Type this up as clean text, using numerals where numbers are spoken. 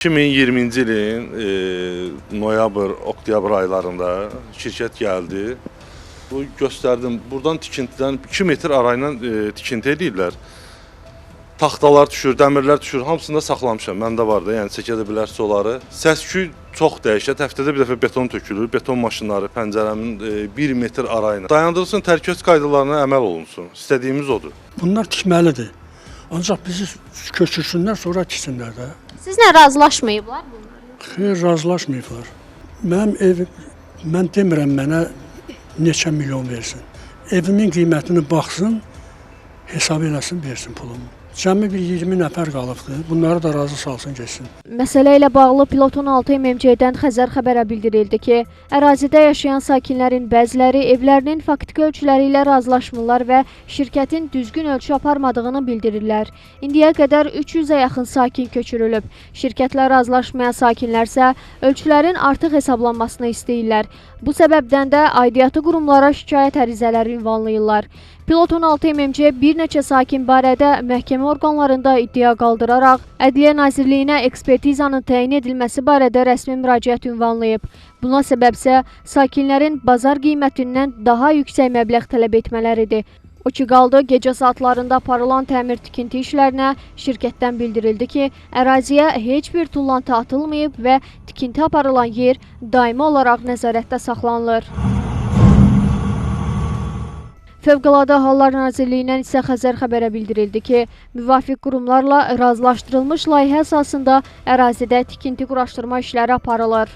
2020-ci ilin noyabr-oktyabr aylarında şirkət gəldi. Bu göstərdim. Buradan tikintidən 2 metr arayla tikinti edirlər. Taxtalar düşür, dəmirlər düşür. Hamısını da saxlamışam. Məndə var da, yəni çəkə də bilərsə onları. Səs-küy çox dəyişir. Həftədə bir dəfə beton tökülür. Beton maşınları pəncərəmin 1 metr arayla. Dayandırılsın, təhlükəsizlik qaydalarına əməl olunsun. İstədiyimiz odur. Bunlar tikməlidir. Ancaq bizi köçürsünlər, sonra tiksinlər də. Sizlə razılaşmayıblar bunlar? Xeyr, razılaşmayıblar. Mənim evim, mən demirəm mənə neçə milyon versin. Evimin qiymətini baxsın, hesab eləsin, versin pulumu. Cəmi bir 20 nəfər qalıbdır. Bunları da razı salsın, geçsin. Məsələ ilə bağlı Pilotun 6 MMC-dən Xəzər xəbərə bildirildi ki, ərazidə yaşayan sakinlərin bəziləri evlərinin faktiki ölçüləri ilə razılaşmırlar və şirkətin düzgün ölçü aparmadığını bildirirlər. İndiyə qədər 300-ə yaxın sakin köçürülüb. Şirkətlə razılaşmayan sakinlər isə ölçülərin artıq hesablanmasını istəyirlər. Bu səbəbdən də aidiyyatı qurumlara şikayət ərizələri ünvanlayırlar. Pilotun 6 MMC bir neçə sakin barədə məhkəmə orqanlarında iddia qaldıraraq Ədliyyə Nazirliyinə ekspertizanın təyin edilməsi barədə rəsmi müraciət ünvanlayıb. Buna səbəbsə sakinlərin bazar qiymətindən daha yüksək məbləğ tələb etmələridir. O ki qaldı, gecə saatlarında aparılan təmir-tikinti işlərinə şirkətdən bildirildi ki, əraziyə heç bir tullantı atılmayıb və tikinti aparılan yer daimi olaraq nəzarətdə saxlanılır. Fövqəladə Hallar Nazirliyindən isə Xəzər xəbərə bildirildi ki, müvafiq qurumlarla razılaşdırılmış layihə əsasında ərazidə tikinti quraşdırma işləri aparılır.